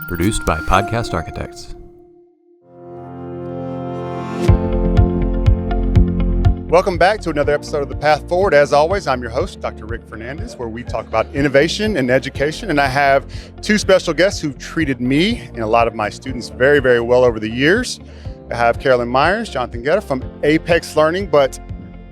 Produced by Podcast Architects. Welcome back to another episode of The Path Forward. As always, I'm your host, Dr. Rick Fernandez, where we talk about innovation and education. And I have two special guests who've treated me and a lot of my students very, very well over the years. I have Carolyn Myers, Jonathan Guetta from Apex Learning, but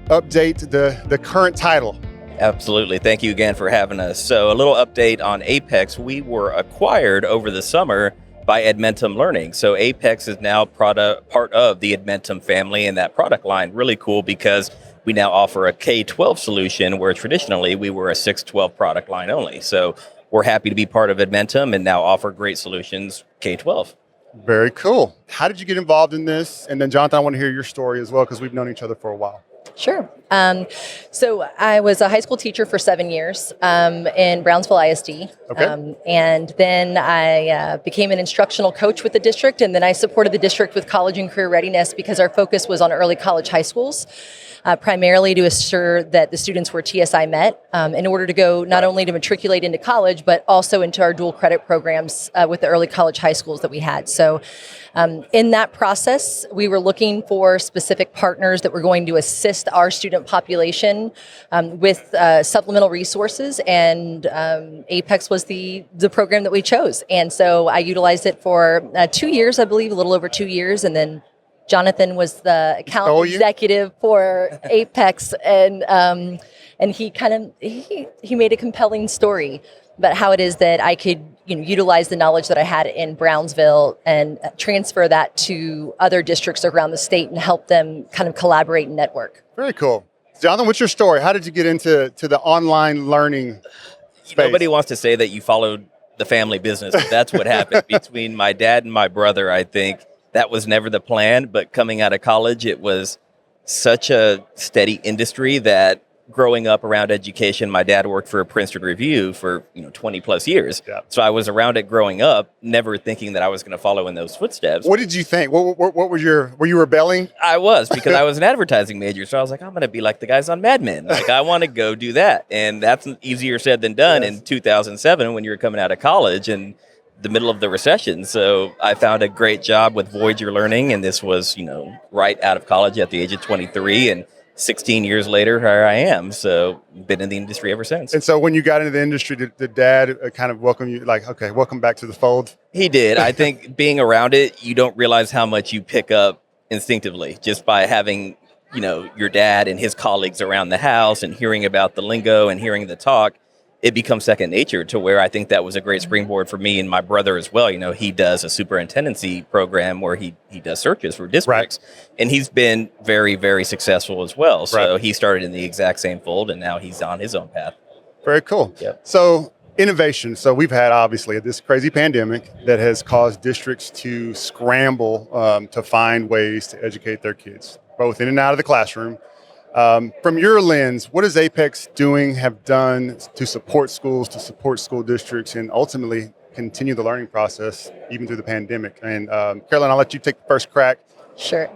update the current title. Absolutely. Thank you again for having us. So a little update on Apex. We were acquired over the summer by Edmentum Learning. So Apex is now part of the Edmentum family and that product line. Really cool because we now offer a K-12 solution where traditionally we were a 6-12 product line only. So we're happy to be part of Edmentum and now offer great solutions K-12. Very cool. How did you get involved in this? And then Jonathan, I want to hear your story as well because we've known each other for a while. Sure. So I was a high school teacher for 7 years in Brownsville ISD. Okay. And then I became an instructional coach with the district, and then I supported the district with college and career readiness because our focus was on early college high schools, primarily to assure that the students were TSI met in order to go not only to matriculate into college, but also into our dual credit programs with the early college high schools that we had. So in that process, we were looking for specific partners that were going to assist our student population with supplemental resources, and Apex was the program that we chose. And so I utilized it for 2 years, I believe, a little over 2 years, and then Jonathan was the account executive for Apex, and he made a compelling story about how it is that I could utilize the knowledge that I had in Brownsville and transfer that to other districts around the state and help them kind of collaborate and network. Very cool. Jonathan, what's your story? How did you get into the online learning space? Nobody wants to say that you followed the family business, but that's what happened between my dad and my brother. I think that was never the plan, but coming out of college, it was such a steady industry that growing up around education, my dad worked for a Princeton Review for 20 plus years. Yeah. So I was around it growing up, never thinking that I was going to follow in those footsteps. What did you think? What was were you rebelling? I was, because I was an advertising major. So I was like, I'm going to be like the guys on Mad Men. Like, I want to go do that. And that's easier said than done in 2007 when you were coming out of college and the middle of the recession. So I found a great job with Voyager Learning. And this was, right out of college at the age of 23. And 16 years later, here I am. So been in the industry ever since. And so when you got into the industry, did Dad kind of welcome you, like, okay, welcome back to the fold? He did. I think being around it, you don't realize how much you pick up instinctively just by having, your dad and his colleagues around the house and hearing about the lingo and hearing the talk. It becomes second nature to where I think that was a great springboard for me and my brother as well. He does a superintendency program where he does searches for districts, and he's been very, very successful as well. So he started in the exact same fold, and now he's on his own path. Very cool. Yep. So innovation. So we've had obviously this crazy pandemic that has caused districts to scramble to find ways to educate their kids, both in and out of the classroom. From your lens, what is Apex have done to support schools, to support school districts, and ultimately continue the learning process even through the pandemic? And Carolyn, I'll let you take the first crack. Sure.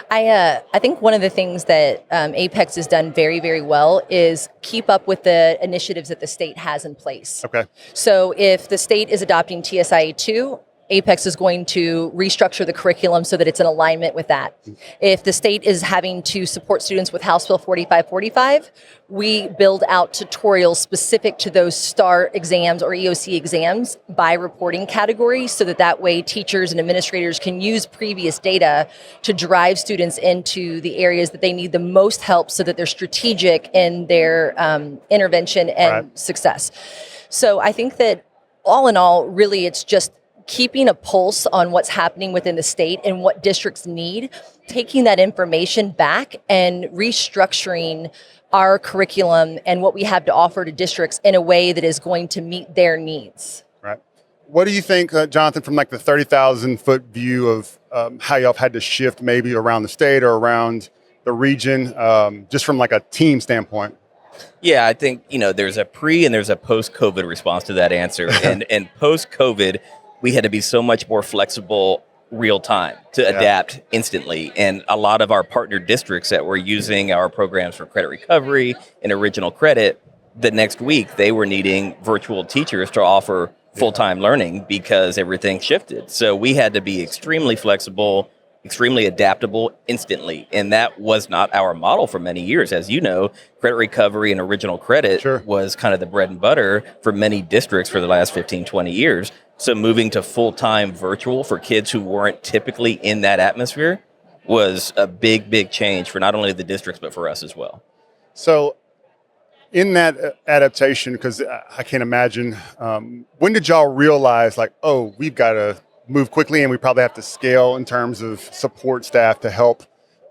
I think one of the things that Apex has done very, very well is keep up with the initiatives that the state has in place. Okay. So if the state is adopting TSIA 2, Apex is going to restructure the curriculum so that it's in alignment with that. If the state is having to support students with House Bill 4545, we build out tutorials specific to those STAR exams or EOC exams by reporting category so that way teachers and administrators can use previous data to drive students into the areas that they need the most help so that they're strategic in their intervention and success. So I think that all in all, really, it's just keeping a pulse on what's happening within the state and what districts need, taking that information back and restructuring our curriculum and what we have to offer to districts in a way that is going to meet their needs. Right. What do you think, Jonathan, from like the 30,000 foot view of how y'all have had to shift maybe around the state or around the region, just from like a team standpoint? Yeah, I think, there's a pre and there's a post-COVID response to that answer. and post-COVID, we had to be so much more flexible real time to adapt instantly. And a lot of our partner districts that were using our programs for credit recovery and original credit, the next week they were needing virtual teachers to offer full-time learning because everything shifted. So we had to be extremely flexible, extremely adaptable instantly. And that was not our model for many years. As you know, credit recovery and original credit Sure. was kind of the bread and butter for many districts for the last 15, 20 years. So moving to full-time virtual for kids who weren't typically in that atmosphere was a big, big change for not only the districts, but for us as well. So in that adaptation, because I can't imagine, when did y'all realize like, oh, we've got to move quickly and we probably have to scale in terms of support staff to help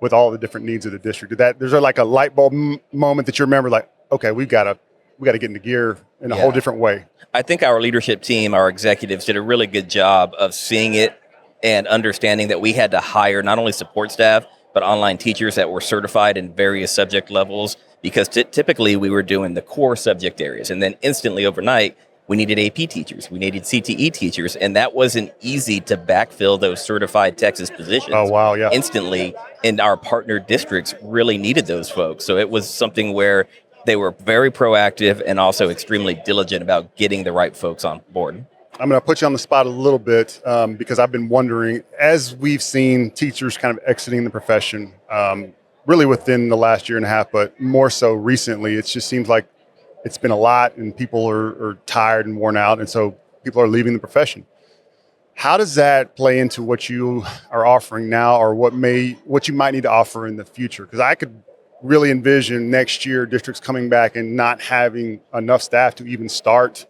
with all the different needs of the district? There's like a light bulb moment that you remember like, okay, we got to get into gear in a whole different way? I think our leadership team, our executives did a really good job of seeing it and understanding that we had to hire not only support staff, but online teachers that were certified in various subject levels, because typically we were doing the core subject areas. And then instantly overnight, we needed AP teachers, we needed CTE teachers, and that wasn't easy to backfill those certified Texas positions. Oh, wow, yeah. Instantly, and our partner districts really needed those folks. So it was something where they were very proactive and also extremely diligent about getting the right folks on board. I'm going to put you on the spot a little bit because I've been wondering, as we've seen teachers kind of exiting the profession, really within the last year and a half, but more so recently, it just seems like it's been a lot and people are tired and worn out. And so people are leaving the profession. How does that play into what you are offering now, or what you might need to offer in the future? Because I could really envision next year districts coming back and not having enough staff to even start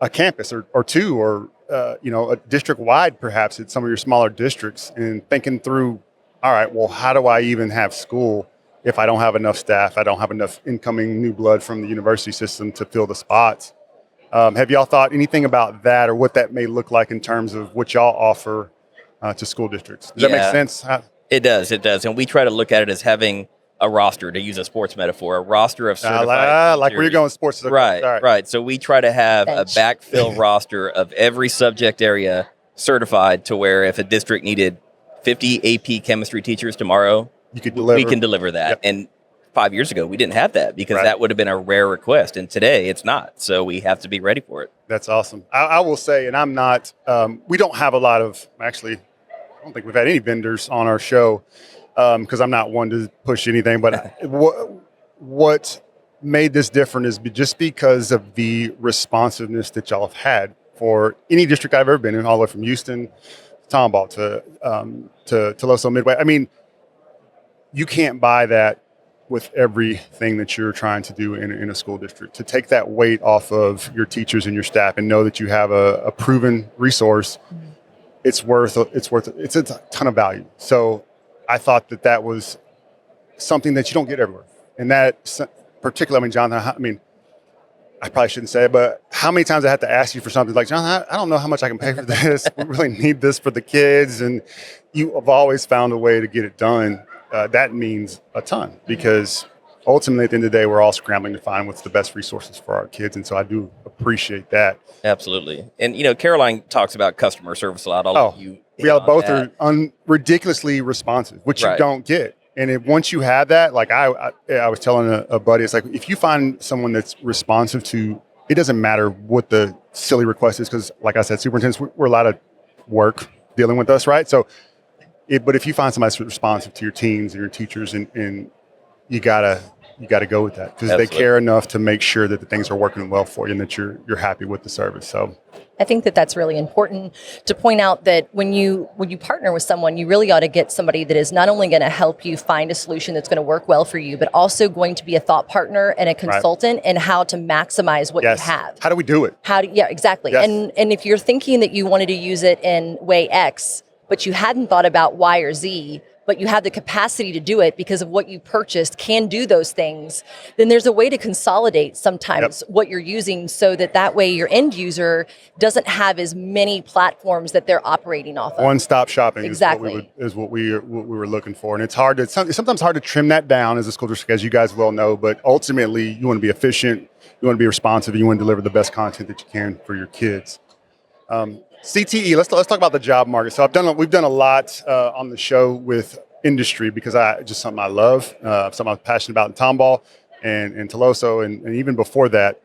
a campus or two, or a district-wide perhaps at some of your smaller districts, and thinking through, all right, well, how do I even have school if I don't have enough staff, I don't have enough incoming new blood from the university system to fill the spots? Have y'all thought anything about that, or what that may look like in terms of what y'all offer to school districts? Does that make sense? It does. And we try to look at it as having a roster, to use a sports metaphor, a roster of certified like where you're going with sports. Right. So we try to have a backfill roster of every subject area certified, to where if a district needed 50 AP chemistry teachers tomorrow, we can deliver that. Yep. And 5 years ago, we didn't have that because that would have been a rare request. And today it's not. So we have to be ready for it. That's awesome. I will say, and I'm not, we don't have a lot of, actually, I don't think we've had any vendors on our show, because I'm not one to push anything, but what made this different is just because of the responsiveness that y'all have had for any district I've ever been in, all the way from Houston, Tomball to Tuloso Midway. I mean, you can't buy that with everything that you're trying to do in a school district. To take that weight off of your teachers and your staff and know that you have a proven resource, it's a ton of value. So I thought that was something that you don't get everywhere. And that particularly, Jonathan, I probably shouldn't say it, but how many times I had to ask you for something like, Jonathan, I don't know how much I can pay for this. We really need this for the kids. And you have always found a way to get it done. That means a ton, because ultimately at the end of the day, we're all scrambling to find what's the best resources for our kids. And so I do appreciate that. Absolutely. And, Caroline talks about customer service a lot. We both are ridiculously responsive, which you don't get. And once you have that, like I was telling a buddy, it's like, if you find someone that's responsive to, it doesn't matter what the silly request is, because like I said, superintendents, we're a lot of work dealing with us, right? So, but if you find somebody that's responsive to your teams and your teachers, and you gotta go with that, because they care enough to make sure that the things are working well for you and that you're happy with the service. So I think that's really important to point out, that when you partner with someone, you really ought to get somebody that is not only going to help you find a solution that's going to work well for you, but also going to be a thought partner and a consultant in how to maximize what you have. How do we do it? Exactly. Yes. And if you're thinking that you wanted to use it in way X, but you hadn't thought about Y or Z, but you have the capacity to do it because of what you purchased, can do those things, then there's a way to consolidate sometimes what you're using, so that way your end user doesn't have as many platforms that they're operating off of. One-stop shopping exactly. is what we were looking for. And it's sometimes hard to trim that down as a school district, as you guys well know, but ultimately you want to be efficient, you want to be responsive, you want to deliver the best content that you can for your kids. CTE, let's talk about the job market. So we've done a lot on the show with industry, because just something I love, something I'm passionate about in Tomball and Tuloso, and even before that.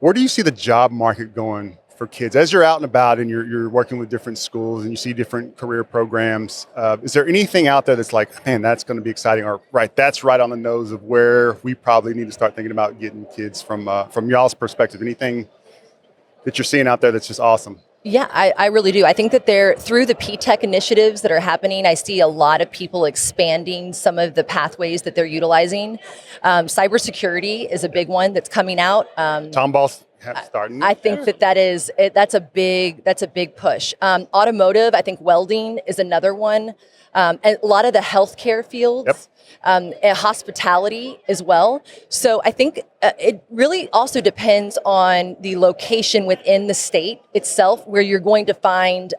Where do you see the job market going for kids as you're out and about and you're working with different schools and you see different career programs? Is there anything out there that's like, man, that's going to be exciting, or that's right on the nose of where we probably need to start thinking about getting kids from y'all's perspective? Anything that you're seeing out there that's just awesome? Yeah, I really do. I think that through the P-Tech initiatives that are happening, I see a lot of people expanding some of the pathways that they're utilizing. Cybersecurity is a big one that's coming out. Tom Ball's starting. I think that's a big push. Automotive, I think welding is another one. And a lot of the healthcare fields. And hospitality as well. So I think it really also depends on the location within the state itself, where you're going to find,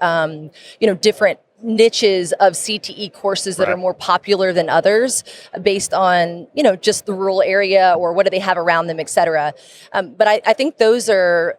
different niches of CTE courses that are more popular than others based on, just the rural area or what do they have around them, et cetera. But I think those are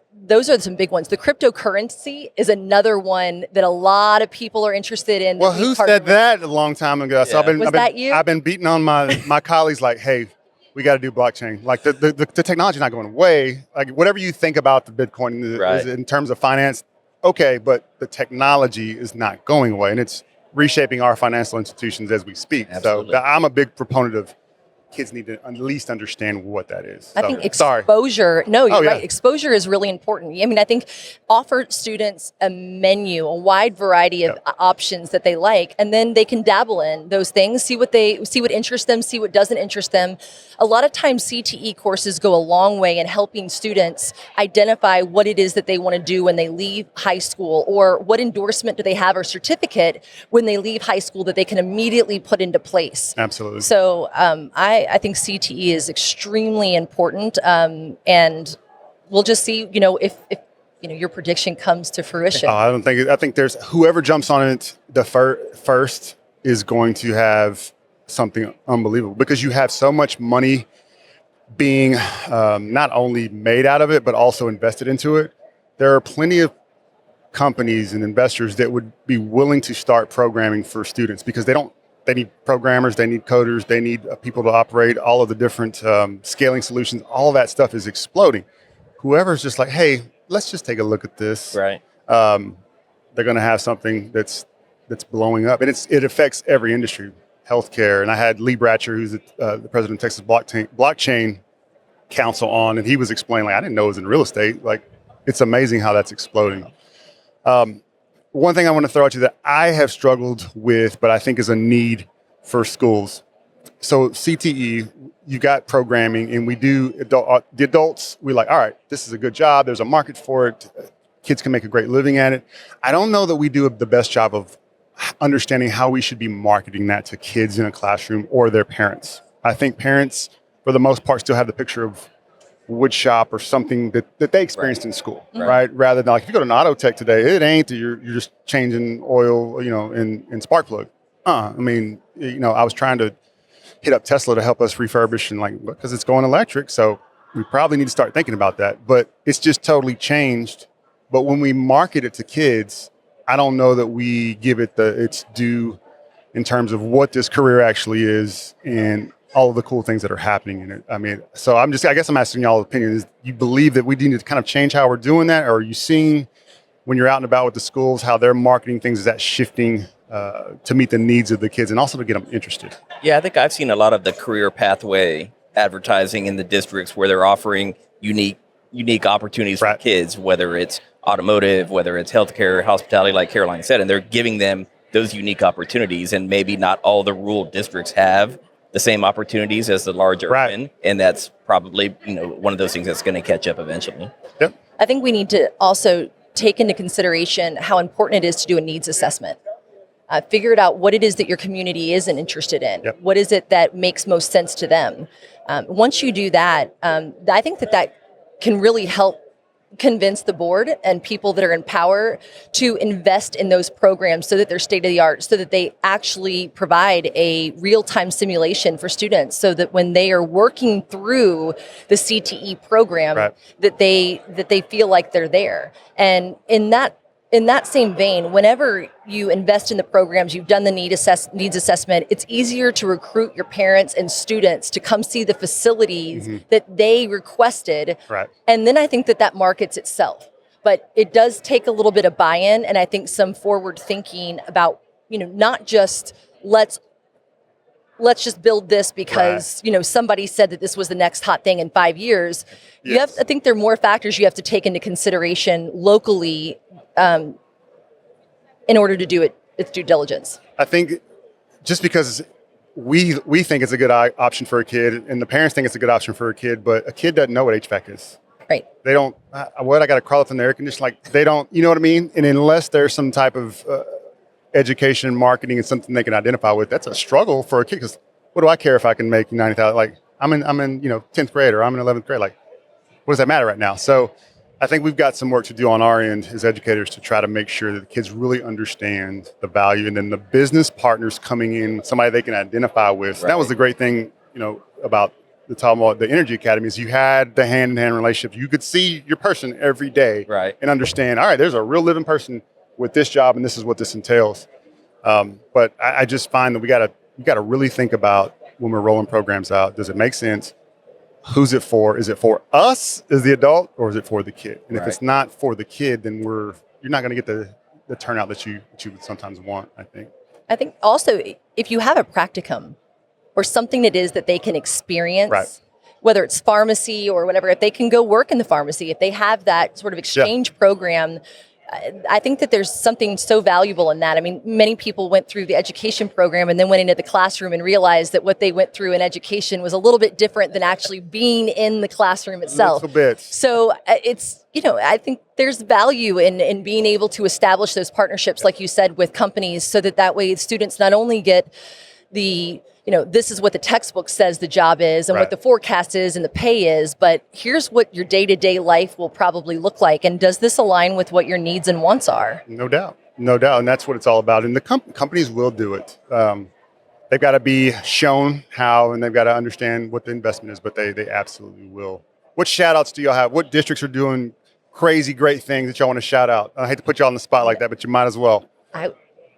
some big ones. The cryptocurrency is another one that a lot of people are interested in. Well, who said that a long time ago? So I've been beating on my colleagues like, hey, we got to do blockchain. Like the technology not going away. Like whatever you think about the Bitcoin is in terms of finance, okay, but the technology is not going away, and it's reshaping our financial institutions as we speak. Absolutely. So I'm a big proponent of kids need to at least understand what that is. I think exposure, right. Exposure is really important. I mean, I think offer students a menu, a wide variety of options that they like, and then they can dabble in those things, see what interests them, see what doesn't interest them. A lot of times CTE courses go a long way in helping students identify what it is that they want to do when they leave high school, or what endorsement do they have or certificate when they leave high school that they can immediately put into place. Absolutely. So I think CTE is extremely important, and we'll just see, if your prediction comes to fruition. I think there's whoever jumps on it the first is going to have something unbelievable, because you have so much money being not only made out of it but also invested into it. There are plenty of companies and investors that would be willing to start programming for students, because they need programmers, they need coders, they need people to operate all of the different scaling solutions. All of that stuff is exploding. Whoever's just like, hey, let's just take a look at this. Right. They're going to have something that's blowing up, and it affects every industry, healthcare. And I had Lee Bratcher, who's the president of Texas Blockchain Council, on, and he was explaining, like, I didn't know it was in real estate. Like, it's amazing how that's exploding. One thing I want to throw at you that I have struggled with, but I think is a need for schools. So CTE, you got programming, and we do the adults. We're like, all right, this is a good job. There's a market for it. Kids can make a great living at it. I don't know that we do the best job of understanding how we should be marketing that to kids in a classroom or their parents. I think parents, for the most part, still have the picture of wood shop or something that they experienced in school, right? Rather than, like, if you go to an auto tech today, it ain't that you're just changing oil, in spark plug. I mean, I was trying to hit up Tesla to help us refurbish, and because it's going electric, so we probably need to start thinking about that. But it's just totally changed. But when we market it to kids, I don't know that we give it its due in terms of what this career actually is and all of the cool things that are happening in it. I mean, so I guess I'm asking y'all opinion. Is you believe that we need to kind of change how we're doing that? Or are you seeing, when you're out and about with the schools, how they're marketing things, is that shifting to meet the needs of the kids and also to get them interested? Yeah, I think I've seen a lot of the career pathway advertising in the districts where they're offering unique opportunities for kids, whether it's automotive, whether it's healthcare, hospitality, like Caroline said, and they're giving them those unique opportunities. And maybe not all the rural districts have the same opportunities as the large urban, and that's probably one of those things that's going to catch up eventually. Yep. I think we need to also take into consideration how important it is to do a needs assessment. Figure it out what it is that your community isn't interested in. Yep. What is it that makes most sense to them? Once you do that, I think that can really help convince the board and people that are in power to invest in those programs so that they're state of the art, so that they actually provide a real-time simulation for students, so that when they are working through the CTE program, that they feel like they're there. And in that same vein, whenever you invest in the programs, you've done the needs assessment, it's easier to recruit your parents and students to come see the facilities that they requested. Right. And then I think that markets itself. but it does take a little bit of buy-in, and I think some forward thinking about, not just let's just build this because somebody said that this was the next hot thing in 5 years. Yes. I think there are more factors you have to take into consideration locally in order to do its due diligence. I think just because we think it's a good option for a kid, and the parents think it's a good option for a kid, but a kid doesn't know what HVAC is. Right. They don't. I got to crawl up in the air conditioner. Like they don't. You know what I mean? And unless there's some type of education, marketing, and something they can identify with, that's a struggle for a kid. Because what do I care if I can make 90,000? Like I'm in 10th grade or I'm in 11th grade. Like what does that matter right now? So I think we've got some work to do on our end as educators to try to make sure that the kids really understand the value, and then the business partners coming in, somebody they can identify with. Right. That was the great thing, about the talking about the Energy Academy is you had the hand-in-hand relationship. You could see your person every day, right, and understand, all right, there's a real living person with this job, and this is what this entails. But I just find that we got to really think about when we're rolling programs out. Does it make sense? Who's it for? Is it for us as the adult, or is it for the kid? And if it's not for the kid, then you're not going to get the turnout that you would sometimes want, I think. I think also if you have a practicum or something that is that they can experience, right, whether it's pharmacy or whatever, if they can go work in the pharmacy, if they have that sort of exchange program, I think that there's something so valuable in that. I mean, many people went through the education program and then went into the classroom and realized that what they went through in education was a little bit different than actually being in the classroom itself. A little bit. So it's, I think there's value in being able to establish those partnerships, like you said, with companies, so that way students not only get the, this is what the textbook says the job is and what the forecast is and the pay is, but here's what your day-to-day life will probably look like. And does this align with what your needs and wants are? No doubt. And that's what it's all about. And the companies will do it. They've got to be shown how, and they've got to understand what the investment is, but they absolutely will. What shout outs do y'all have? What districts are doing crazy, great things that y'all want to shout out? I hate to put y'all on the spot like that, but you might as well.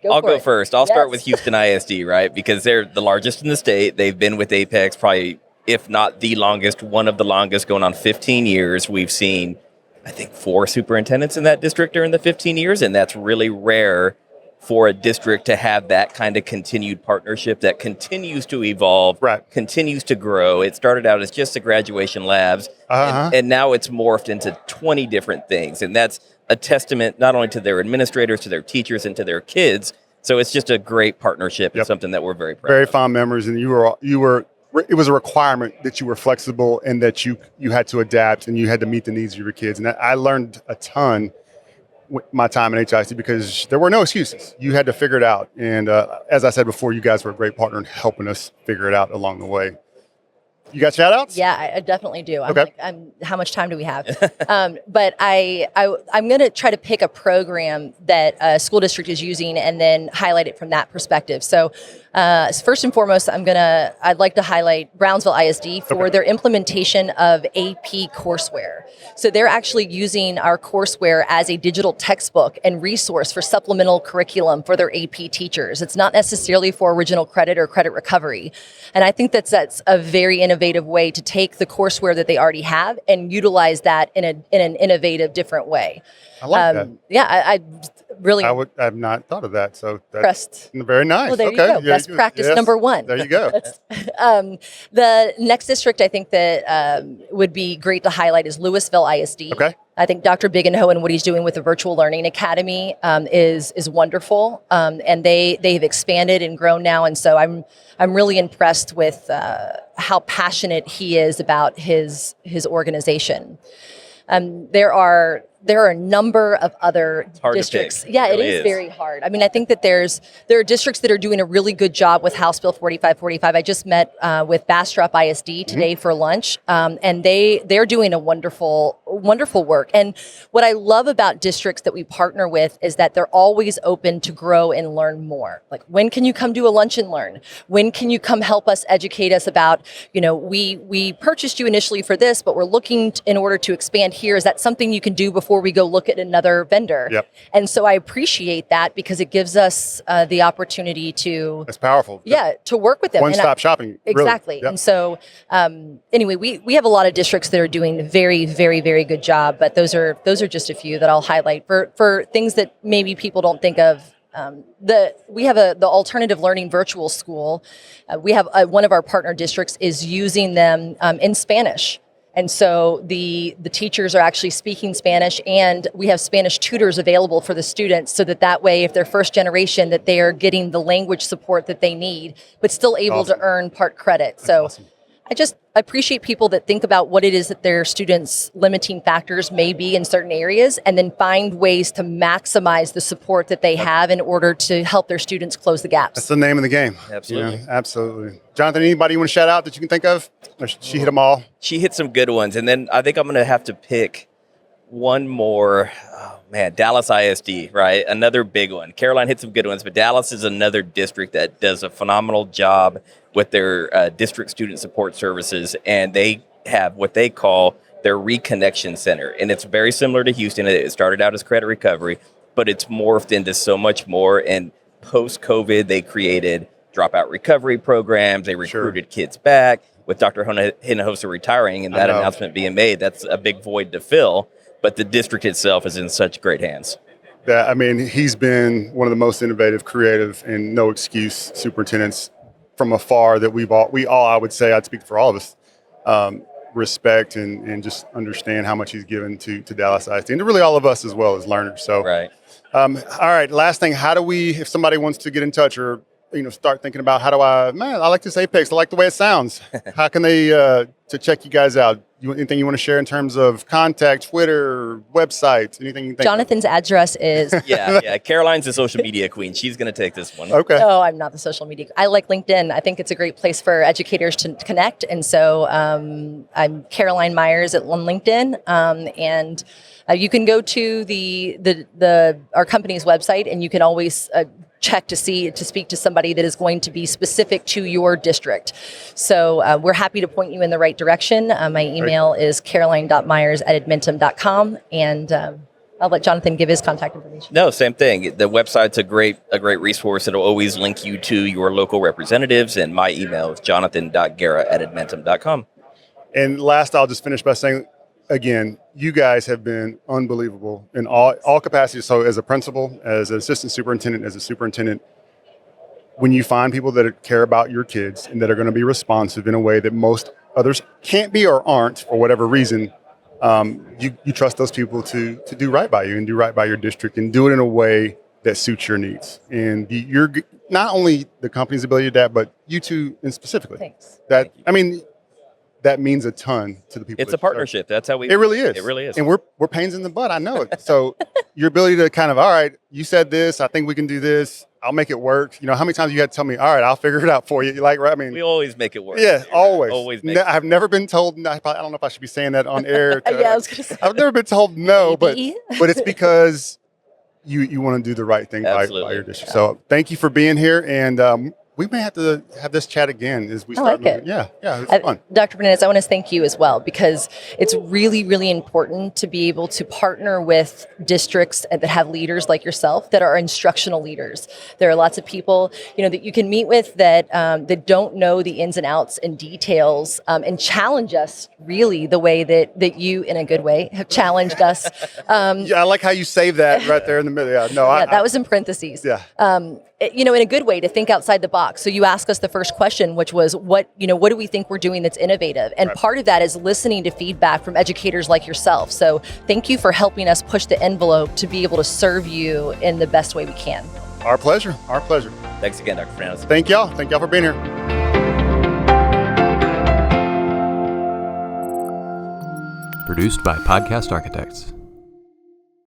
I'll go first. I'll start with Houston ISD, right? Because they're the largest in the state. They've been with Apex probably, if not the longest, one of the longest, going on 15 years. We've seen, I think, 4 superintendents in that district during the 15 years, and that's really rare for a district to have that kind of continued partnership that continues to evolve, continues to grow. It started out as just the graduation labs, and now it's morphed into 20 different things, and that's a testament not only to their administrators, to their teachers, and to their kids. So it's just a great partnership and something that we're very proud of. Very fond memories, and you were. It was a requirement that you were flexible and that you had to adapt and you had to meet the needs of your kids. And I learned a ton with my time in HIC because there were no excuses. You had to figure it out. And as I said before, you guys were a great partner in helping us figure it out along the way. You got shout outs? Yeah, I definitely do. Okay. How much time do we have? But I'm going to try to pick a program that a school district is using and then highlight it from that perspective. So first and foremost, I'd like to highlight Brownsville ISD for their implementation of AP courseware. So they're actually using our courseware as a digital textbook and resource for supplemental curriculum for their AP teachers. It's not necessarily for original credit or credit recovery. And I think that's a very innovative way to take the courseware that they already have and utilize that in an innovative, different way. I like that. Yeah, I really. I've not thought of that. So that's very nice. Well, there you go. Best practice number 1. There you go. The next district I think that would be great to highlight is Louisville ISD. Okay. I think Dr. Bigenho and what he's doing with the Virtual Learning Academy is wonderful, and they've expanded and grown now. And so I'm really impressed with how passionate he is about his organization. There are a number of other districts. Yeah, it is very hard. I mean, I think that there are districts that are doing a really good job with House Bill 4545. I just met with Bastrop ISD today for lunch, and they're doing a wonderful work. And what I love about districts that we partner with is that they're always open to grow and learn more. Like, when can you come do a lunch and learn? When can you come help us educate us about, we purchased you initially for this, but we're looking in order to expand here. Is that something you can do before before we go look at another vendor. Yep. And so I appreciate that because it gives us the opportunity to That's powerful. to work with them. One-stop shopping. Really. Exactly. Yep. And so anyway, we have a lot of districts that are doing a very, very, very good job, but those are just a few that I'll highlight for things that maybe people don't think of. We have the alternative learning virtual school. We have one of our partner districts is using them in Spanish. And so the teachers are actually speaking Spanish, and we have Spanish tutors available for the students so that way, if they're first generation, that they are getting the language support that they need, but still able to earn part credit. That's So awesome. I just appreciate people that think about what it is that their students' limiting factors may be in certain areas, and then find ways to maximize the support that they have in order to help their students close the gaps. That's the name of the game. Absolutely. Absolutely. Jonathan, anybody you want to shout out that you can think of? Or she hit them all. She hit some good ones, and then I think I'm going to have to pick one more. Oh, man, Dallas ISD, right? Another big one. Caroline hit some good ones, but Dallas is another district that does a phenomenal job with their district student support services, and they have what they call their Reconnection Center. And it's very similar to Houston. It started out as credit recovery, but it's morphed into so much more. And post-COVID, they created dropout recovery programs. They recruited kids back. With Dr. Hinojosa retiring and that announcement being made, that's a big void to fill. But the district itself is in such great hands. He's been one of the most innovative, creative, and no excuse superintendents from afar that we all, I would say, I'd speak for all of us, respect and just understand how much he's given to Dallas ISD and to really all of us as well as learners. So, right. All right. Last thing, how do we, if somebody wants to get in touch or start thinking about I like this Apex, I like the way it sounds. How can they to check you guys out? Anything you want to share in terms of contact, Twitter, websites, anything you think? Jonathan's address is Yeah. Caroline's the social media queen. She's going to take this one. Okay. No, I'm not the social media. I like LinkedIn. I think it's a great place for educators to connect. And so I'm Caroline Myers on LinkedIn. And you can go to our company's website, and you can always check to speak to somebody that is going to be specific to your district. So we're happy to point you in the right direction. My email is caroline.myers@edmentum.com. And I'll let Jonathan give his contact information. No, same thing. The website's a great resource. It'll always link you to your local representatives. And my email is jonathan.guerra@edmentum.com. And last, I'll just finish by saying, again, you guys have been unbelievable in all capacities. So as a principal, as an assistant superintendent, as a superintendent, when you find people that care about your kids and that are going to be responsive in a way that most others can't be or aren't for whatever reason, you trust those people to do right by you and do right by your district and do it in a way that suits your needs. And you're not only the company's ability to do that, but you two and specifically. Thanks. That means a ton to the people. It's a partnership. That's how we. It really is. It really is. And we're pains in the butt. I know it. So your ability to kind of, all right, you said this. I think we can do this. I'll make it work. How many times you had to tell me, all right, I'll figure it out for you. Right? We always make it work. Yeah, always. Always. I've never been told. I don't know if I should be saying that on air. Yeah, I was going to say. I've never been told no, but Maybe. but it's because you want to do the right thing by your district. So thank you for being here, and we may have to have this chat again as we start moving. It. Yeah, it's fun. Dr. Benitez, I want to thank you as well, because it's really, really important to be able to partner with districts that have leaders like yourself that are instructional leaders. There are lots of people, that you can meet with that don't know the ins and outs and details and challenge us really the way that you, in a good way, have challenged us. I like how you save that right there in the middle. Yeah, that was in parentheses. Yeah. In a good way to think outside the box. So you ask us the first question, which was, what do we think we're doing that's innovative? And part of that is listening to feedback from educators like yourself. So thank you for helping us push the envelope to be able to serve you in the best way we can. Our pleasure. Our pleasure. Thanks again, Dr. Fernandez. Thank y'all. Thank y'all for being here. Produced by Podcast Architects.